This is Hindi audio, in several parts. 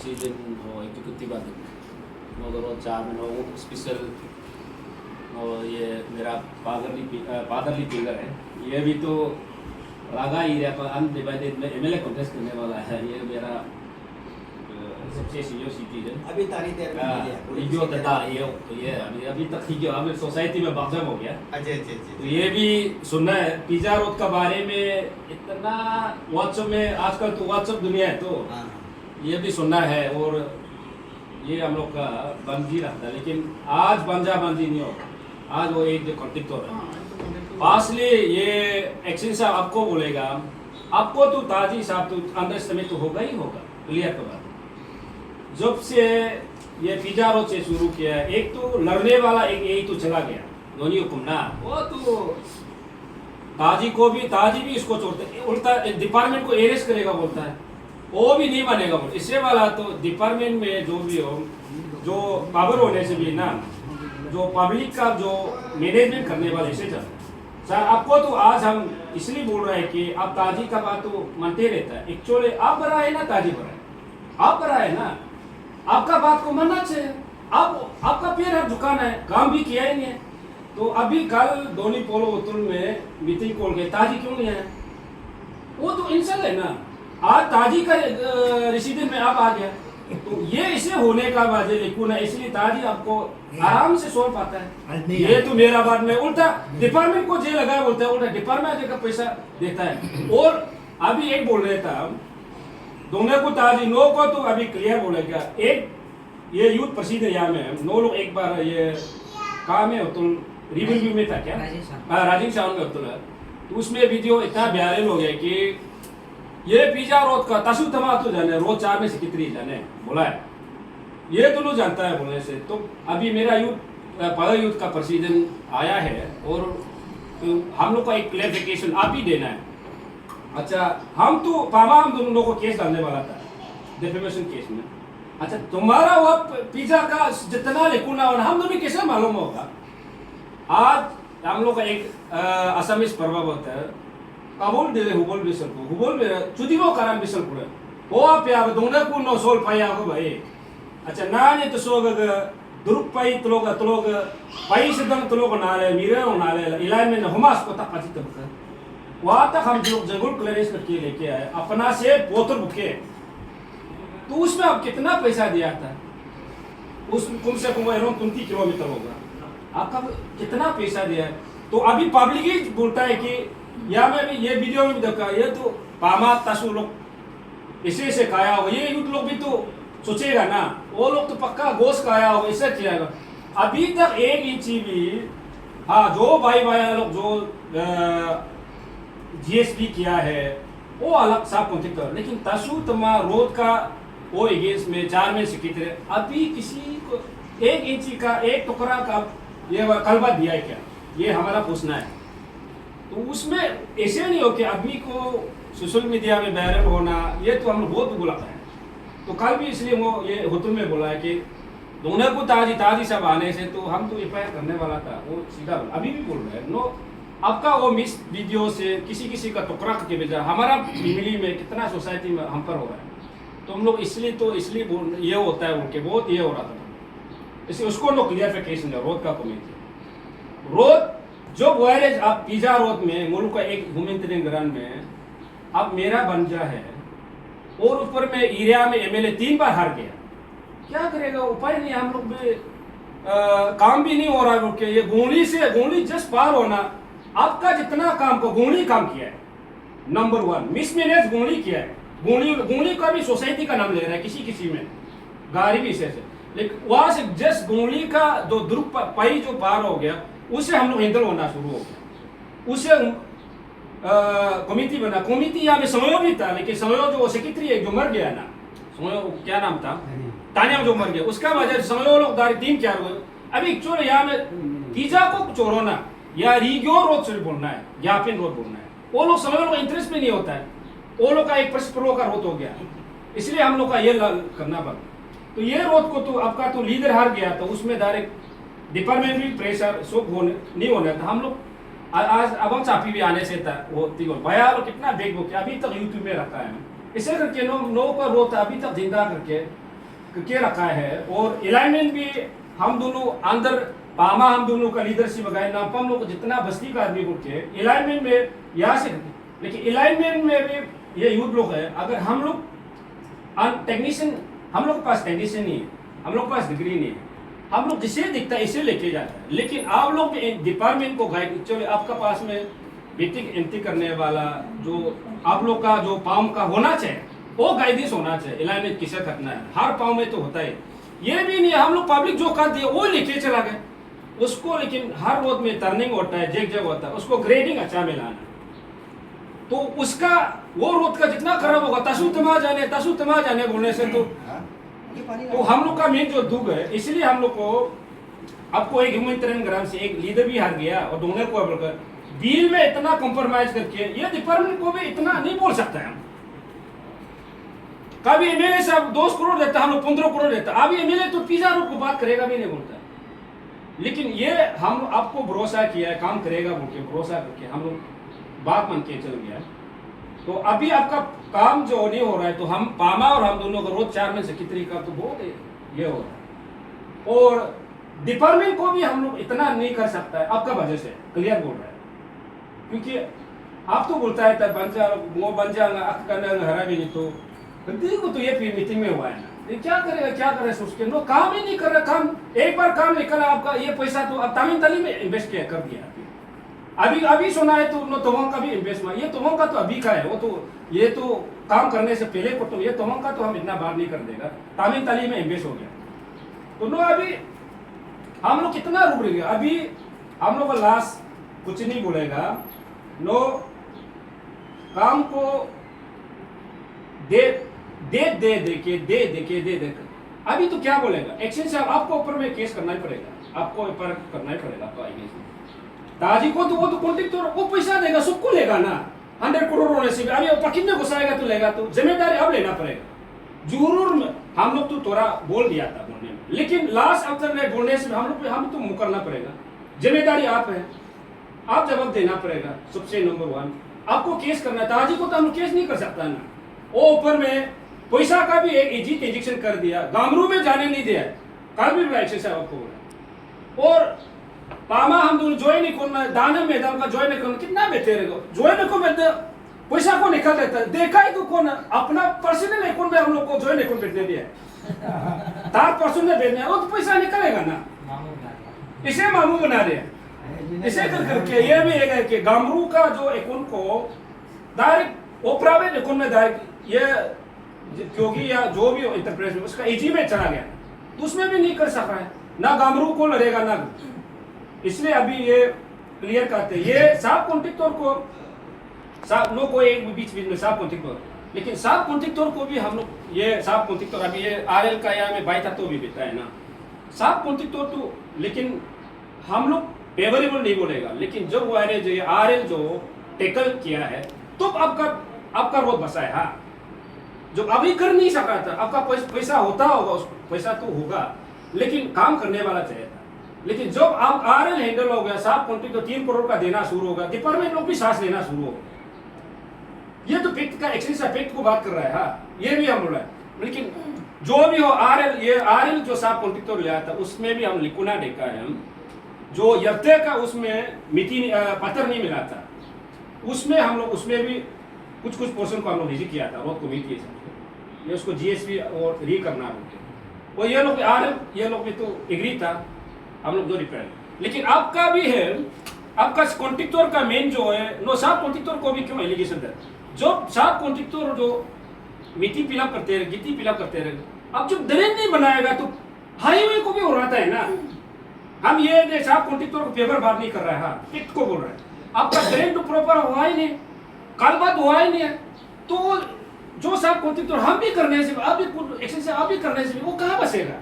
season o executive adik Naudero चार में नौ स्पेशल और ये मेरा फादरली फिगर है। ये भी तो लगा ही रहा पर अनडिवाइडेड में एमएलए कॉन्टेस्ट करने वाला है। ये मेरा सबसे सीनियर सिटीजन अभी तारीख जो तथा ये अभी तक ही जो हमें सोसाइटी में बदनाम हो गया। अच्छा तो ये भी सुनना है पिज्जा रोड का बारे में। इतना व्हाट्सएप में आजकल तो व्हाट्सएप दुनिया है तो ये भी सुनना है। और ये हम लोग का बंजी रहता है लेकिन आज बंजा बंजी नहीं होगा। आज वो एक जो कॉन्फ्लिक्ट हो रहा है फासले ये एक्शन साहब आपको बोलेगा आपको तो ताजी साहब तो अंडरस्टैंड तो होगा ही होगा क्लियर के बाद। जब से ये पिज्जा रोड से शुरू किया एक तो लड़ने वाला एक यही तो चला गया धोनी हुकुम ना वो तो ताजी को भी ताजी भी इसको छोड़ते उल्टा डिपार्टमेंट को एरेस्ट करेगा बोलता है वो भी नहीं मानेगा बोल। इससे वाला तो डिपार्टमेंट में जो भी हो जो पावर होने से भी ना जो पब्लिक का जो मैनेजमेंट करने वाले से चल सर आपको तो आज हम इसलिए बोल रहे हैं कि आप ताजी का बात तो मानते रहता है। एक्चुअली आप बड़ा है ना ताजी बड़ा है आप बड़ा है ना आपका बात को मानना चाहिए। आप आपका पैर है दुकान है काम भी किया ही नहीं है। तो अभी कल धोनी पोलो उतुल में मीटिंग कॉल के ताजी क्यों नहीं है वो तो इंसान है ना। आज ताजी का रेसिडेंट में आप आ गया तो ये इसे होने का वजह लिखूं है इसलिए ताजी आपको आराम से सोच पाता है। ये तो मेरा बात में उल्टा डिपार्टमेंट को जे लगाया बोलता है उल्टा डिपार्टमेंट का पैसा देता है। और अभी एक बोल रहे था दोनों को ताजी नो को तो अभी क्लियर बोलेगा। एक ये यूथ प्रसिद्ध यहाँ में नो लोग एक बार ये काम है तुम रिव्यू में था क्या राजीव शाह में अब्दुल्ला तो उसमें वीडियो इतना वायरल हो गया कि ये पिज्जा रोड का तसु तमा तो जाने रोज 4 में से कितनी जाने बोला है ये तो लोग जानता है बोलने से। तो अभी मेरा यूथ पहला यूथ का प्रेसिडेंट आया है और तो हम लोग का एक क्लेरिफिकेशन आप ही देना है। अच्छा हम तो पामा हम दोनों को केस डालने वाला था डिफेमेशन केस में। अच्छा तुम्हारा वो पिज्जा का जितना लिखूना होना हम दोनों कैसे मालूम होगा। आज हम लोग का एक असमीज पर्व होता है काबुल दिले हुबल बिसल को हुबल में चुदिवो कारण बिसल को हो आप यार दोनों को नो सोल पाया हो भाई। अच्छा ना ने तो सोग दुरुप पाई तलोग पाई से दम तलोग नाले मीरे नाले इलाज में हमास को तक पची तक वहां तक हम लोग जंगल क्लियरेंस करके लेके आए अपना से बोतल बुके। तो उसमें अब कितना पैसा दिया था उस कम से कम अराउंड 20 किलोमीटर होगा आपका कितना पैसा दिया है। तो अभी पब्लिक ही बोलता है कि या मैं भी ये वीडियो में भी देखा ये तो पामा तसु लोग इसे से खाया होगा ये यूथ लोग भी तो सोचेगा ना वो लोग तो पक्का गोश्त खाया होगा इसे किया। अभी तक 1 इंची भी हाँ जो भाई लोग जो जीएसपी किया है वो अलग साफ कॉन्टेक्ट कर लेकिन तसु तमा रोड का वो अगेंस्ट में 4 में से कितने अभी किसी को 1 इंची का 1 टुकड़ा का ये कलबा दिया है क्या ये हमारा पूछना है। तो उसमें ऐसे नहीं हो कि आदमी को सोशल मीडिया में वायरल होना ये तो हम बहुत बुला है। तो कल भी इसलिए वो ये होटल में बोला है कि दोनों को ताजी सब आने से तो हम तो एफआईआर करने वाला था वो सीधा अभी भी बोल रहा है नो आपका वो मिस वीडियो से किसी का टुकड़ा के बजाय हमारा फैमिली में कितना सोसाइटी में हम पर हो रहा है। तो हम लोग इसलिए ये होता है उनके बहुत ये हो रहा था इसलिए उसको नो क्लियरिफिकेशन है रोड का कमेटी रोड जो वायरेज आप पिज्जा रोड में मुल्क का एक ह्यूमैनिटेरियन ग्राउंड में अब मेरा बंजा है और ऊपर में एरिया में एमएलए 3 बार हार गया क्या करेगा उपाय नहीं हम लोग भी काम भी नहीं हो रहा है कि ये गोली जस्ट पार होना आपका जितना काम को गोली काम किया है नंबर 1 मिसमैनेज गोली किया है गोली का भी सोसाइटी का नाम ले रहा है किसी में गाड़ी भी इसे लेकिन वहां से जस्ट गोली का जो दुरुप पाई जो पार हो गया उसे हम लोग हैंडल होना शुरू हो गया। उसे कमेटी बना कमेटी यहाँ में समय भी था लेकिन समय जो सेक्रेटरी है जो मर गया ना समय क्या नाम था तानिया जो मर गया उसका वजह समय लोग दारी 3-4 हुए। अभी एक्चुअली यहाँ में पिज्जा को चोरोना या रिग्यो रोड से बोलना है यापिन रोड बोलना है वो लोग समय लोग इंटरेस्ट में नहीं होता है वो लोग का एक प्रो का रोड हो गया इसलिए हम लोग का ये करना पड़ा। तो ये रोड को तो आपका तो लीडर हार गया तो उसमें डायरेक्ट डिपार्टमेंट भी प्रेशर सो नहीं होना था। हम लोग आज अब चापी भी आने से था वो भैया कितना बेग बुक अभी तक यूट्यूब में रखा है इसे करके नो का रोता अभी तक जिंदा करके के रखा है और अलाइनमेंट भी हम दोनों अंदर पामा हम दोनों का लीडरशिप लगाए ना हम लोग जितना बस्ती का आदमी के अलाइनमेंट में यहाँ से लेकिन अलाइनमेंट में भी ये यूथ लोग है अगर हम लोग टेक्नीशियन हम लोग के पास टेक्नीशियन नहीं है हम लोग के पास डिग्री नहीं है हम लोग जिसे दिखता है इसे लेके जाता है लेकिन आप लोग डिपार्टमेंट को गाइड चलो आपका पास में बेटिक एंट्री करने वाला जो आप लोग का जो पाम का होना चाहिए वो गाइडेंस होना चाहिए अलाइनमेंट किसे रखना है हर पाँव में तो होता है ये भी नहीं हम लोग पब्लिक जो कर दिया वो लेके चला गए उसको लेकिन हर रोड में टर्निंग होता है जग होता है उसको ग्रेडिंग अच्छा में लाना तो उसका वो रोड का जितना खराब होगा तसु तमा जाने बोलने से तो हम लोग का मेन जो दुख है इसलिए हम लोग को आपको एक ह्यूमैनिटेरियन ग्राम से एक लीडर भी हार गया और दोनों को डील में इतना कॉम्प्रोमाइज करके ये डिपार्टमेंट को भी इतना नहीं बोल सकता है कभी एमएलए साहब 2 करोड़ देता हम लोग 15 करोड़ देता अभी एमएलए तो पिज्जा रोड को बात करेगा भी नहीं बोलता लेकिन ये हम आपको भरोसा किया है काम करेगा बोल के भरोसा करके हम लोग बात मान के चल गया तो अभी आपका काम जो नहीं हो रहा है तो हम पामा और हम दोनों का रोज 4 में से कितनी का तो बहुत ये हो रहा है और डिपार्टमेंट को भी हम लोग इतना नहीं कर सकता है आपका वजह से क्लियर बोल रहा है क्योंकि आप तो बोलता है वो बन जाएगा अक करना हरा भी नहीं तो देखो तो ये मीटिंग में हुआ है ना ये क्या करेगा सोच के नो काम ही नहीं कर रहा काम एक बार काम निकला आपका ये पैसा तो अब तालीम में इन्वेस्ट किया कर दिया अभी सुना है तो नो तोमों का भी इन्वेस्टमेंट ये तोमों का तो अभी का है वो तो ये तो काम करने से पहले को तो ये तोमों का तो हम इतना बार नहीं कर देगा तालीम में इन्वेस्ट हो गया तो नो अभी हम लोग कितना रुक रहे अभी हम लोग का लास्ट कुछ नहीं बोलेगा नो काम को दे अभी तो क्या बोलेगा एक्शन से आपको ऊपर में केस करना ही पड़ेगा आपको ऊपर करना ही पड़ेगा आपको ताजी को तो वो तो कॉन्ट्रैक्ट तो वो पैसा देगा सबको लेगा ना 100 करोड़ होने से अभी पकिन में घुसाएगा तो लेगा तो जिम्मेदारी अब लेना पड़ेगा जरूर हम लोग तो थोड़ा बोल दिया था बोलने में लेकिन लास्ट आफ्टर बोलने से हम तो मुकरना पड़ेगा जिम्मेदारी आप है आप जवाब देना पड़ेगा सबसे नंबर 1 आपको केस करना ताजी को तो हम केस नहीं कर सकता ना वो ऊपर में पैसा का भी एक इंजेक्शन कर दिया गामरू में जाने नहीं दिया कल भी एक्शन आपको और पामा हम दोनों ज्वाइन नहीं करना दाने मैदान का ज्वाइन करना कितना बेहतर है ज्वाइन को मैं पैसा को निकाल देता है देखा ही तो कौन अपना पर्सनल अकाउंट में हम लोग को ज्वाइन अकाउंट भेजने दिया तार पर्सनल भेजने वो तो पैसा निकलेगा ना इसे मामू बना रहे इसे करके ये भी एक है कि गामरू का जो अकाउंट को डायरेक्ट वो प्राइवेट अकाउंट में डायरेक्ट ये क्योंकि या जो भी इंटरप्रेस उसका एजी में चला गया तो उसमें भी नहीं कर सका है ना गामरू को लड़ेगा ना इसलिए अभी ये क्लियर करते हैं ये साफ कॉन्ट्रैक्टर को साफ लोग को एक बीच में साफ कॉन्ट्रैक्टर लेकिन साफ कॉन्ट्रैक्टर को भी हम लोग ये साफ कॉन्ट्रैक्टर अभी ये आरएल का यहाँ में बाई था तो भी बेटा है ना साफ कॉन्ट्रैक्टर तो लेकिन हम लोग फेवरेबल नहीं बोलेगा लेकिन जब वो आरएल जो टेकल किया है तो आपका रोड बसा है हाँ जो अभी कर नहीं सका था आपका पैसा होता होगा उस पैसा तो होगा लेकिन काम करने वाला चाहिए था लेकिन जब आप आरएल हैंडल हो गया साफ कॉन्ट्रैक्ट तो 3 करोड़ का देना शुरू होगा डिपार्टमेंट लोग भी सांस लेना शुरू हो गया ये तो पेक्ट का एक्सेस पेक्ट को बात कर रहा है हाँ ये भी हम बोल रहे हैं लेकिन जो भी हो आरएल जो साफ कॉन्ट्रैक्ट तो लिया था उसमें भी हम लिकुना देखा है हम जो यर्ते का उसमें पत्थर नहीं मिला था उसमें हम लोग उसमें भी कुछ पोर्शन को हम लोग रिजेक्ट किया था रोड कमेटी ये उसको जीएसपी और री करना होते वो ये लोग ये लोग भी तो एग्री था हम लोग दो रिपेयर लेकिन आपका भी है आपका कॉन्ट्रैक्टर का मेन जो है नो साफ कॉन्ट्रैक्टर को भी क्यों एलिगेशन है जो साफ कॉन्ट्रैक्टर जो मिट्टी पिलअप करते रहे गिट्टी पिलअप करते रहे अब जब ड्रेन नहीं बनाएगा तो हाईवे को भी हो रहा है ना हम ये साफ कॉन्ट्रैक्टर को फेवर बात नहीं कर रहा है हाँ पिक्ट को बोल रहा है आपका ड्रेन तो प्रॉपर हुआ ही नहीं कल बात हुआ ही नहीं है तो जो साफ कॉन्ट्रैक्टर हम भी करने से आप भी एक्शन से आप भी करने से वो कहाँ बसेगा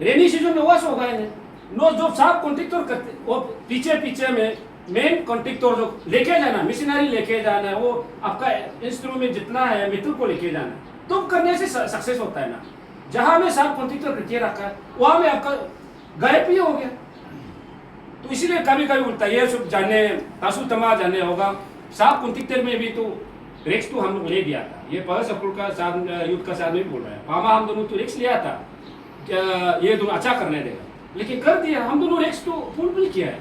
रेनी सीजन में वॉश होगा ही नहीं नो जो साफ कॉन्ट्रैक्टर करते वो पीछे में मेन कॉन्ट्रैक्टर जो लेके जाना मशीनरी लेके जाना वो आपका इंस्ट्रूमेंट जितना है मित्र को लेके जाना तो करने से सक्सेस होता है ना जहां में साफ कॉन्ट्रैक्टर करके रखा है वहां में आपका गायब ही हो गया तो इसीलिए कभी कभी बोलता है ये सब जाने तासु तमा जाने होगा साफ कॉन्ट्रैक्टर में भी तो रिक्स तो हम लोग ले दिया था। ये पहले स्कूल का साथ यूथ का साथ नहीं बोल रहा है, पामा हम दोनों तो रिक्स लिया था क्या ये दोनों अच्छा करने देगा, लेकिन कर दिया। हम दोनों रिक्स तो फुलफिल किया है,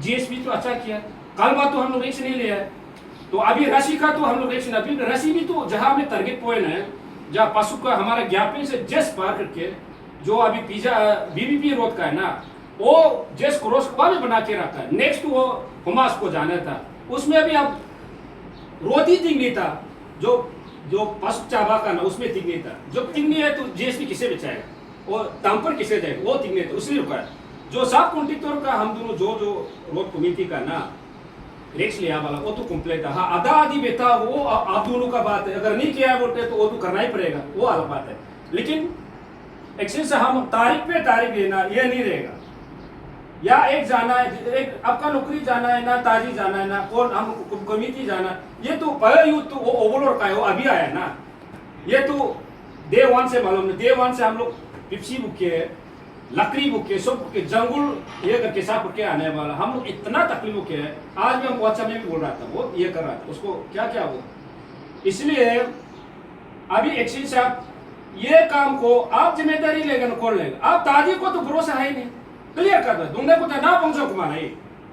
जीएसपी तो अच्छा किया। कल बात तो हम लोग रिक्स नहीं लिया है, तो अभी राशि का तो हम लोग रिक्स नहीं, राशि भी तो जहाँ हमें टारगेट पॉइंट है, जहाँ पशु का हमारा ज्ञापन से जस्ट पार करके जो अभी पिज्जा बीबीपी रोड का है ना, वो जस्ट क्रॉस वहाँ भी बना के रखा है। नेक्स्ट वो हुमास को जाना था, उसमें अभी अब रोड ही तिंग नहीं था, जो पशु चाबा का ना उसमें तिंग नहीं था। जो तिंग नहीं है तो जीएसपी किसे बचाएगा, वो टांपर किसे जाएगा, वो तिंग नहीं था, उसलिए रुका है। जो साफ कॉन्ट्रेक्टर का हम दोनों जो रोड कमेटी का ना रिक्स लिया वाला वो तो कंप्लीट है। हाँ आधा आधी बेटा वो आप दोनों का बात है, अगर नहीं किया बोलते तो वो तो करना ही पड़ेगा, वो अलग बात है। लेकिन एक्शन से हम तारीख पे तारीख लेना ये नहीं रहेगा, या एक जाना है, एक आपका नौकरी जाना है ना, ताजी जाना है ना, कौन हम कमेटी जाना, ये तो पहले यूथ तो वो ओवरलोड का है, वो अभी आया है ना। ये तो डे वन से मालूम नहीं, डे वन से हम लोग पिप्सी बुक किए, लकड़ी बुक किए, सब बुक किए, जंगल ये करके साफ करके आने वाला। हम लोग इतना तकलीफ किए है, आज भी हम व्हाट्सएप में भी बोल रहा था, वो ये कर रहा था, उसको क्या क्या वो। इसलिए अभी एक्शन साहब ये काम को आप जिम्मेदारी लेगा ना, कौन लेगा। आप ताजी को तो भरोसा है ही नहीं, क्लियर कर दो दुंगे को ना पंगसो कुमार है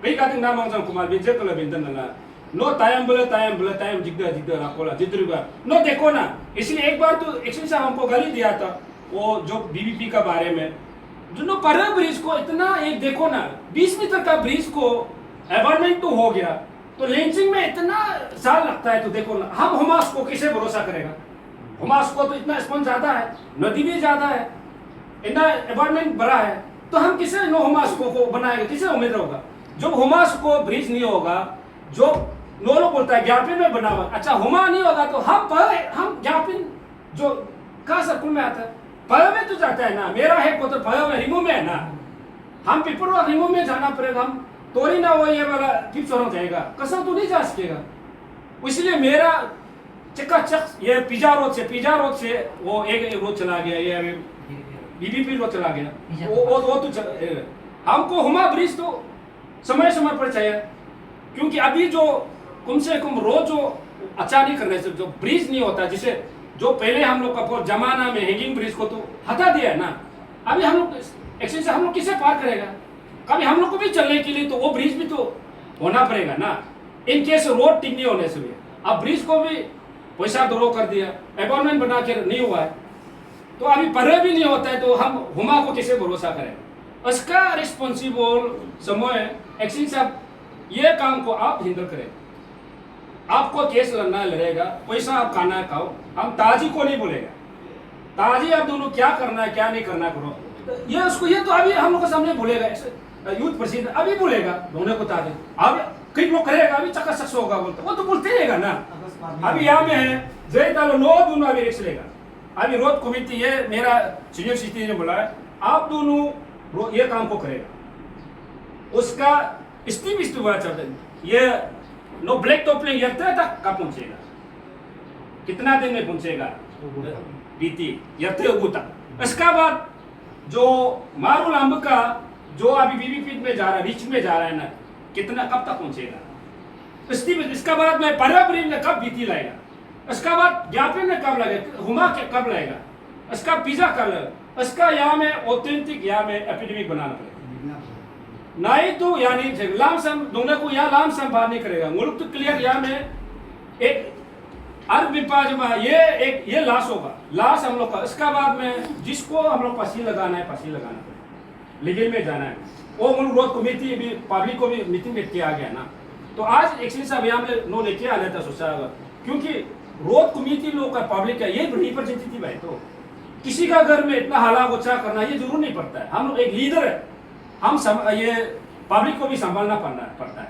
कई कहते ना पंगसो कुमार बिजे कल बिंदन ना नो टाइम जिद्दा जिद्दा राकोला जिद्रुगा नो देखो ना। इसलिए एक बार तो एक्शन साहब हमको गाली दिया था, वो जो बीबीपी का बारे में, जो पर ब्रिज को इतना एक देखो ना 20 मीटर का ब्रिज को एवरमेंट तो हो गया, तो लेंसिंग में इतना साल लगता है, तो देखो ना हम हुमास को किसे भरोसा करेगा। हुमास को तो इतना स्पंज ज्यादा है, नदी भी ज्यादा है, इतना एवरमेंट बड़ा है, तो हम किसे नो हुमास को बनाएगा, किसे उम्मीद होगा। जब हुमास को ब्रिज नहीं होगा, जो नोलो बोलता है ज्ञापन में बना हुआ, अच्छा हुमा नहीं होगा तो हम ज्ञापन जो कहा सर्कुल में आता है पयो में तो जाता है ना, मेरा है को तो पयो में रिमूव में है ना, हम पिपरवा रिमूव में जाना पड़ेगा। हम तोरी ना वो ये वाला टिप्स और जाएगा, कसम तो नहीं जा सकेगा। इसलिए मेरा चकाचक ये पिज्जा रोड से वो एक रोड चला गया, ये बीबीपी रोड चला गया, वो तो हमको हुमा ब्रिज तो समय समय पर चाहिए, क्योंकि अभी जो कम से कम रोज जो अच्छा नहीं करने से जो ब्रिज नहीं होता, जिसे जो पहले हम लोग का जमाना में हैंगिंग ब्रिज को तो हटा दिया है ना, अभी हम लोग एक्शन से हम लोग किसे पार करेगा। कभी हम लोग को भी चलने के लिए तो वो ब्रिज भी तो होना पड़ेगा ना, इन केस रोड ठीक नहीं होने से भी। अब ब्रिज को भी पैसा दो कर दिया, अपार्टमेंट बना के नहीं हुआ है, तो अभी पर भी नहीं होता है, तो हम हुमा को किसे भरोसा करें। उसका रिस्पॉन्सिबल समय एक्शन साहब ये काम को आप हैंडल करें। आपको केस लड़ना लड़ेगा, पैसा आप खाना है खाओ, हम ताजी को नहीं बोलेगा। ताजी आप दोनों क्या करना है क्या नहीं करना करो, ये उसको ये तो अभी हम लोग के सामने बोलेगा, यूथ प्रेसिडेंट अभी बोलेगा दोनों को ताजी, अब कई लोग करेगा, अभी चक्कर सक्स होगा बोलते, वो तो बोलते रहेगा ना। अभी यहाँ में है जय तालो नो दोनों अभी रिक्स लेगा। अभी रोड कमेटी ये मेरा सीनियर सिटीजन ने बोला है, आप दोनों ये काम को करेगा, उसका स्टीम हुआ चलता है, ये नो ब्लैक टॉपलिंग यत्र तक कब पहुंचेगा, कितना दिन में पहुंचेगा बीती यत्र तक। इसका बाद जो मारू लंब का जो अभी बीबीपी में जा रहा है, रिच में जा रहा है ना, कितना कब तक पहुंचेगा। इसका बाद में पर्यावरण में कब बीती लाएगा, इसका बाद ज्ञापन में कब लगेगा, हुमा के कब लगेगा, इसका पिज्जा कब लगेगा, इसका यहाँ में ऑथेंटिक यहाँ में एपिडेमिक बनाना पड़ेगा। नहीं तो यानी लामसम दोनों को यहाँ लामसम बाहर नहीं करेगा, मुल्क तो क्लियर यहाँ में एक अर्थ विपाज में ये लाश होगा, लाश हम लोग का। इसका बाद में जिसको हम लोग फांसी लगाना है फांसी लगाना पड़ेगा, लीगल में जाना है, वो मुल्क रोड कमेटी भी पब्लिक को भी मीटिंग में किया गया ना। तो आज एक्चुअली साहब यहाँ में नो लेके आना था सोचा, क्योंकि रोड कमेटी लोग का पब्लिक का ये रिप्रेजेंटेटिव है, तो किसी का घर में इतना हाला गोचा करना ये जरूर नहीं पड़ता है। हम लोग एक लीडर है, हम ये पब्लिक को भी संभालना पड़ता है।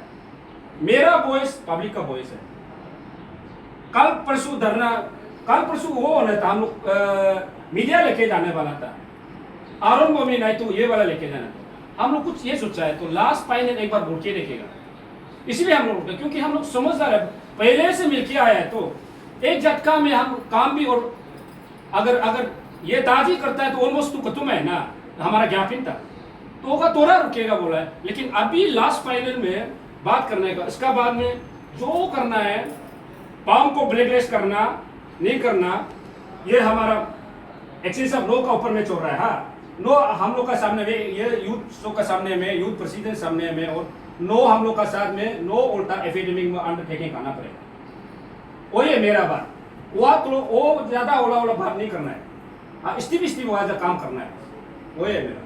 मेरा वॉइस पब्लिक का वॉइस है। कल परसों धरना, कल परसों वो होना था, हम लोग मीडिया लेके जाने वाला था, आरोन को भी नहीं तो ये वाला लेके जाना था। हम लोग कुछ ये सोचा है, तो लास्ट फाइनल एक बार बोल के देखेगा, इसलिए हम लोग, क्योंकि हम लोग समझदार है, पहले से मिलके आया है, तो एक झटका में हम काम भी, और अगर ये ताजी करता है तो ऑलमोस्ट तो खत्म है ना, हमारा ज्ञापन था तो होगा तोड़ा रुकेगा बोला है। लेकिन अभी लास्ट फाइनल में बात करने का, इसका बाद में जो करना है पाम को ब्लैकलिस्ट करना नहीं करना, ये हमारा एक्सेस ऑफ लो का ऊपर में चल रहा है। हाँ, नो हम लोग का सामने में, ये यूथ का सामने में, यूथ प्रेसिडेंट सामने में, और नो हम लोग का साथ में नो उल्टा एकेडमिक में अंडरटेकिंग करना पड़ेगा। वही है मेरा बात। वो ज्यादा ओला बात नहीं करना है। हाँ, स्टीव काम करना है। वही है मेरा।